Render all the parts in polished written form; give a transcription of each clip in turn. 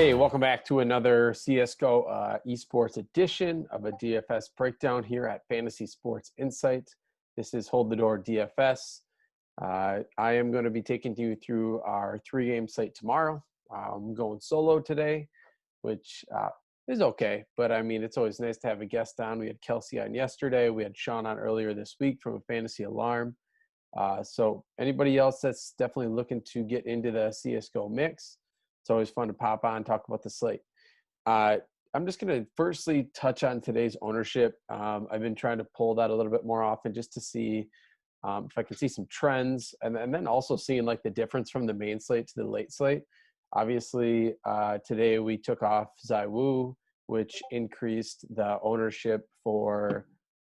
Hey, welcome back to another CSGO esports edition of a DFS breakdown here at Fantasy Sports Insight. This is Hold the Door DFS. I am going to be taking you through our three-game slate tomorrow. I'm going solo today, which is okay, but I mean, it's always nice to have a guest on. We had Kelsey on yesterday. We had Sean on earlier this week from a Fantasy Alarm. So anybody else that's definitely looking to get into the CSGO mix, it's always fun to pop on, talk about the slate. I'm just going to firstly touch on today's ownership. I've been trying to pull that a little bit more often just to see if I can see some trends, and then also seeing like the difference from the main slate to the late slate. Obviously, today we took off ZywOo, which increased the ownership for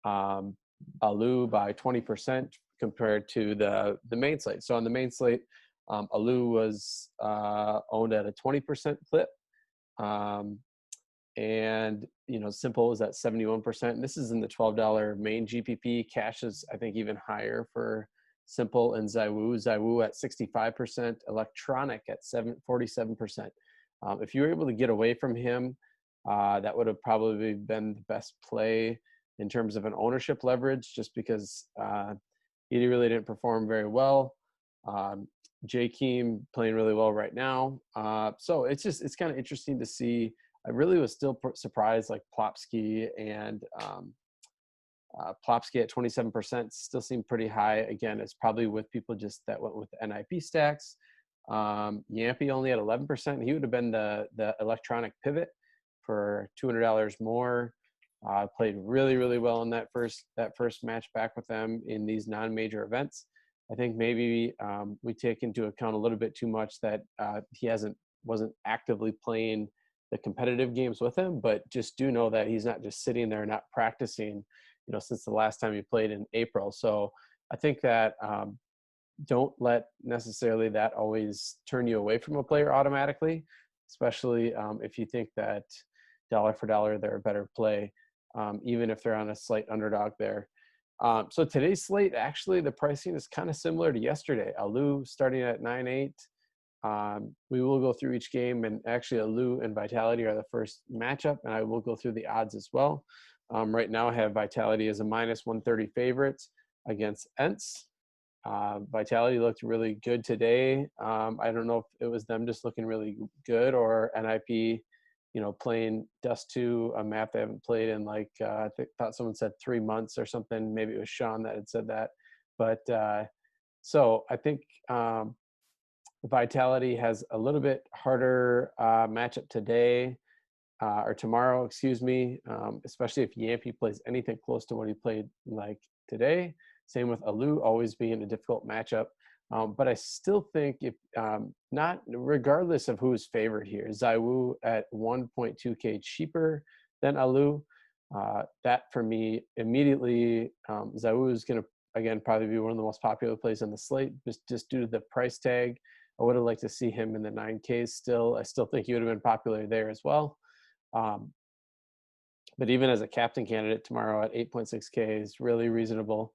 Alu by 20% compared to the main slate. So on the main slate, Alu was owned at a 20% clip, and Simple was at 71%. And this is in the $12 main GPP. Cash is, I think, even higher for Simple and ZywOo. ZywOo at 65%, Electronic at 47%. If you were able to get away from him, that would have probably been the best play in terms of an ownership leverage, just because he really didn't perform very well. J-Keem playing really well right now. So it's kind of interesting to see. I really was still surprised, like Plopsky and Plopsky at 27% still seem pretty high. Again, it's probably with people just that went with NIP stacks. Yampy only at 11%. He would have been the electronic pivot for $200 more. Played really, really well in that first match back with them in these non-major events. I think maybe we take into account a little bit too much that he wasn't actively playing the competitive games with him, but just do know that he's not just sitting there not practicing, since the last time he played in April. So I think that don't let necessarily that always turn you away from a player automatically, especially if you think that dollar for dollar they're a better play, even if they're on a slight underdog there. So today's slate, actually, the pricing is kind of similar to yesterday. Alu starting at 9.8. We will go through each game, and actually Alu and Vitality are the first matchup, and I will go through the odds as well. Right now I have Vitality as a -130 favorite against Ents. Vitality looked really good today. I don't know if it was them just looking really good or NIP, playing Dust 2, a map they haven't played in I thought someone said 3 months or something. Maybe it was Sean that had said that. But so I think Vitality has a little bit harder matchup today or tomorrow, excuse me, especially if Yampy plays anything close to what he played like today. Same with Alu, always being a difficult matchup. But I still think if not, regardless of who's favored here, ZywOo at 1.2K cheaper than Alu. That for me immediately, ZywOo is going to again probably be one of the most popular plays on the slate, just due to the price tag. I would have liked to see him in the 9Ks still. I still think he would have been popular there as well. But even as a captain candidate tomorrow at 8.6K is really reasonable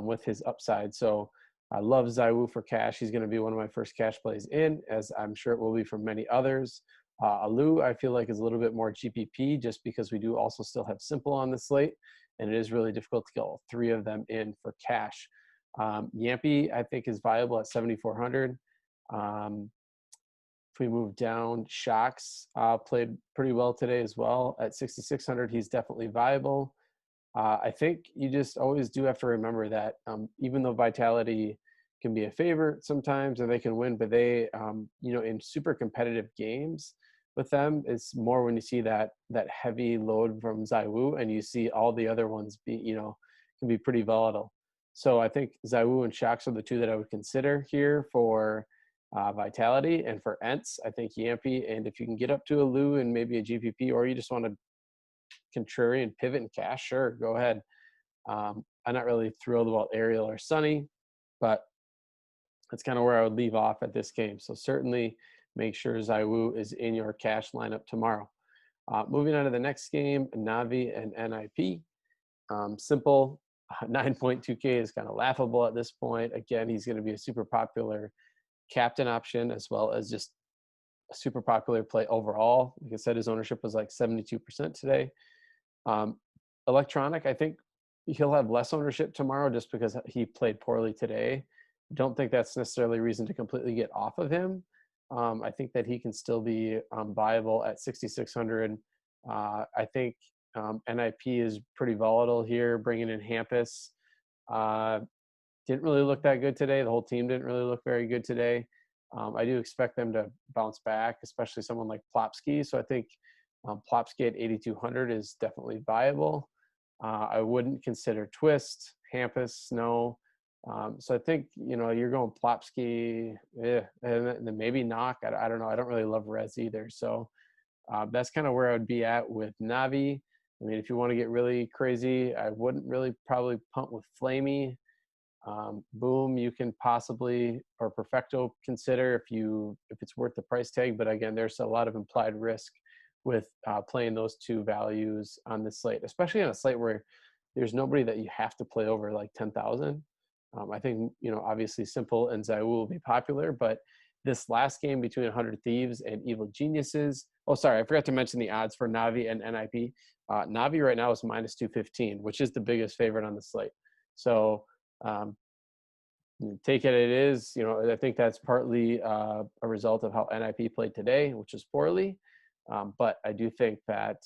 with his upside. So I love ZywOo for cash. He's going to be one of my first cash plays in, as I'm sure it will be for many others. Alu, I feel like, is a little bit more GPP just because we do also still have Simple on the slate, and it is really difficult to get all three of them in for cash. Yampy, I think, is viable at 7,400. If we move down, Shocks played pretty well today as well. At 6,600, he's definitely viable. I think you just always do have to remember that even though Vitality can be a favorite sometimes and they can win, but they, in super competitive games with them, it's more when you see that heavy load from ZywOo and you see all the other ones can be pretty volatile. So I think ZywOo and Shocks are the two that I would consider here for Vitality. And for Ents, I think Yampy, and if you can get up to Alu and maybe a GPP, or you just want to contrarian pivot and cash, sure, go ahead. I'm not really thrilled about Ariel or Sunny, but that's kind of where I would leave off at this game. So certainly make sure ZywOo is in your cash lineup tomorrow. Moving on to the next game, Navi and NIP. Simple, 9.2K is kind of laughable at this point. Again, he's going to be a super popular captain option, as well as just a super popular play overall. Like I said, his ownership was like 72% today. Electronic, I think he'll have less ownership tomorrow just because he played poorly today. Don't think that's necessarily a reason to completely get off of him. I think that he can still be viable at 6,600. I think NIP is pretty volatile here, bringing in Hampus. Didn't really look that good today. The whole team didn't really look very good today. I do expect them to bounce back, especially someone like Plopsky. So I think Plopsky at 8,200 is definitely viable. I wouldn't consider Twist, Hampus, no. So I think, you're going Plopsky, and then maybe Knock. I don't know. I don't really love Rez either. So that's kind of where I would be at with Navi. I mean, if you want to get really crazy, I wouldn't really probably punt with Flamey. Boom, you can possibly, or Perfecto, consider if it's worth the price tag. But again, there's a lot of implied risk with playing those two values on the slate, especially on a slate where there's nobody that you have to play over like 10,000. I think, obviously Simple and Zaiwu will be popular, but this last game between 100 Thieves and Evil Geniuses. Oh, sorry, I forgot to mention the odds for Navi and NIP. Navi right now is minus 215, which is the biggest favorite on the slate. So take it is, I think that's partly a result of how NIP played today, which is poorly. But I do think that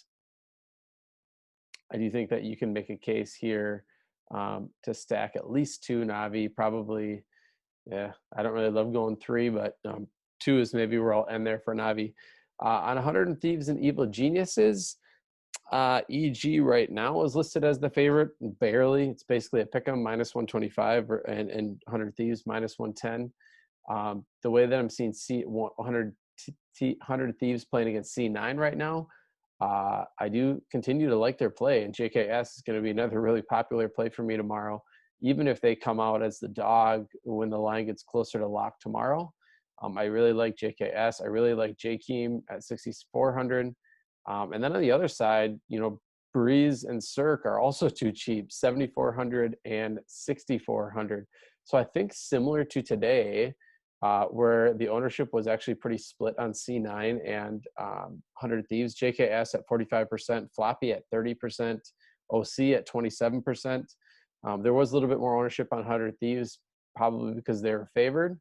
you can make a case here to stack at least two Navi, probably. Yeah, I don't really love going three, but two is maybe where I'll end there for Navi. On 100 Thieves and Evil Geniuses, EG right now is listed as the favorite, barely. It's basically a pick'em, minus 125, and 100 Thieves, minus 110. The way that I'm seeing 100 Thieves playing against C9 right now, I do continue to like their play, and JKS is going to be another really popular play for me tomorrow, even if they come out as the dog when the line gets closer to lock tomorrow. I really like JKS. I really like Jakeem at 6,400. And then on the other side, Breeze and Cirque are also too cheap, 7,400 and 6,400. So I think similar to today, where the ownership was actually pretty split on C9 and 100 Thieves, JKS at 45%, Floppy at 30%, OC at 27%. There was a little bit more ownership on 100 Thieves, probably because they were favored.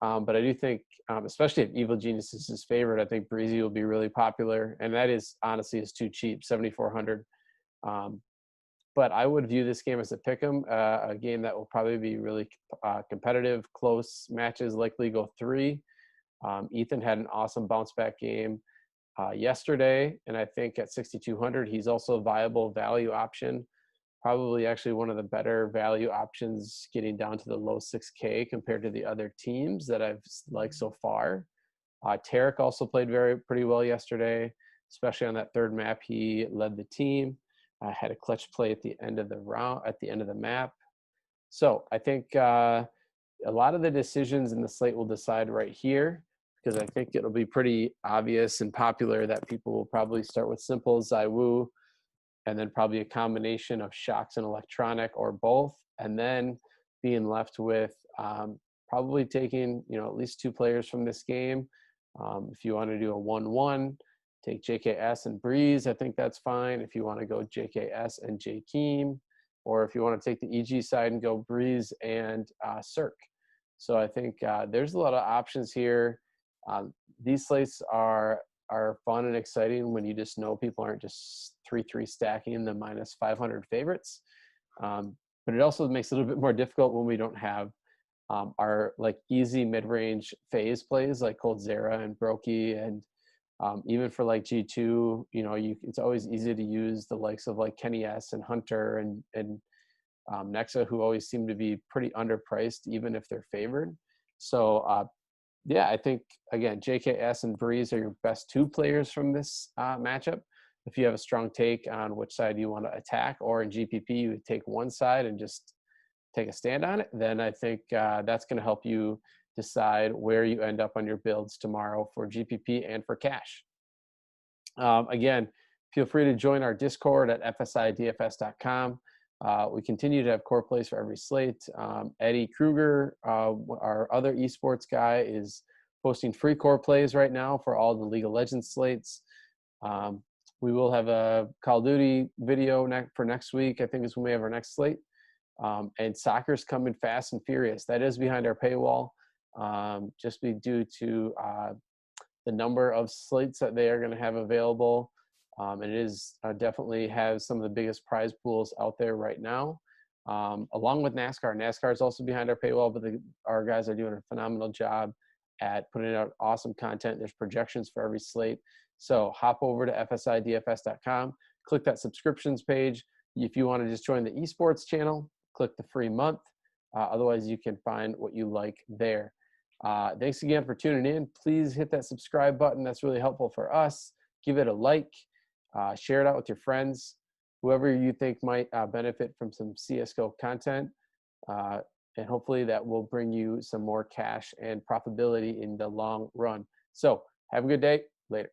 But I do think, especially if Evil Geniuses is favored, I think Breezy will be really popular. And that is, honestly, is too cheap, 7,400. But I would view this game as a pick'em, a game that will probably be really competitive, close matches, likely go 3. Ethan had an awesome bounce back game yesterday. And I think at 6,200, he's also a viable value option. Probably actually one of the better value options, getting down to the low 6K compared to the other teams that I've liked so far. Tarek also played pretty well yesterday, especially on that third map. He led the team, had a clutch play at the end of the map. So I think a lot of the decisions in the slate will decide right here, because I think it'll be pretty obvious and popular that people will probably start with Simple, Zaiwu, and then probably a combination of Shocks and Electronic, or both, and then being left with probably taking at least 2 players from this game. If you want to do a 1-1, take JKS and Breeze. I think that's fine. If you want to go JKS and Jakeem, or if you want to take the EG side and go Breeze and Cirque. So I think there's a lot of options here. These slates are fun and exciting when you just know people aren't just 3-3 stacking the minus 500 favorites. But it also makes it a little bit more difficult when we don't have our like easy mid-range phase plays like Cold Zera and Brokey, and even for like G2, it's always easy to use the likes of like Kenny S and Hunter and Nexa, who always seem to be pretty underpriced even if they're favored. So yeah, I think, again, JKS and Breeze are your best 2 players from this matchup. If you have a strong take on which side you want to attack, or in GPP, you would take one side and just take a stand on it, then I think that's going to help you decide where you end up on your builds tomorrow for GPP and for cash. Again, feel free to join our Discord at fsidfs.com. We continue to have core plays for every slate. Eddie Kruger, our other esports guy, is posting free core plays right now for all the League of Legends slates. We will have a Call of Duty video for next week. I think is when we have our next slate. And soccer's coming fast and furious. That is behind our paywall, just due to the number of slates that they are going to have available. And it is definitely has some of the biggest prize pools out there right now, along with NASCAR. NASCAR is also behind our paywall, but our guys are doing a phenomenal job at putting out awesome content. There's projections for every slate. So hop over to fsidfs.com, click that subscriptions page. If you want to just join the esports channel, click the free month. Otherwise, you can find what you like there. Thanks again for tuning in. Please hit that subscribe button. That's really helpful for us. Give it a like. Share it out with your friends, whoever you think might benefit from some CSGO content. And hopefully that will bring you some more cash and profitability in the long run. So have a good day. Later.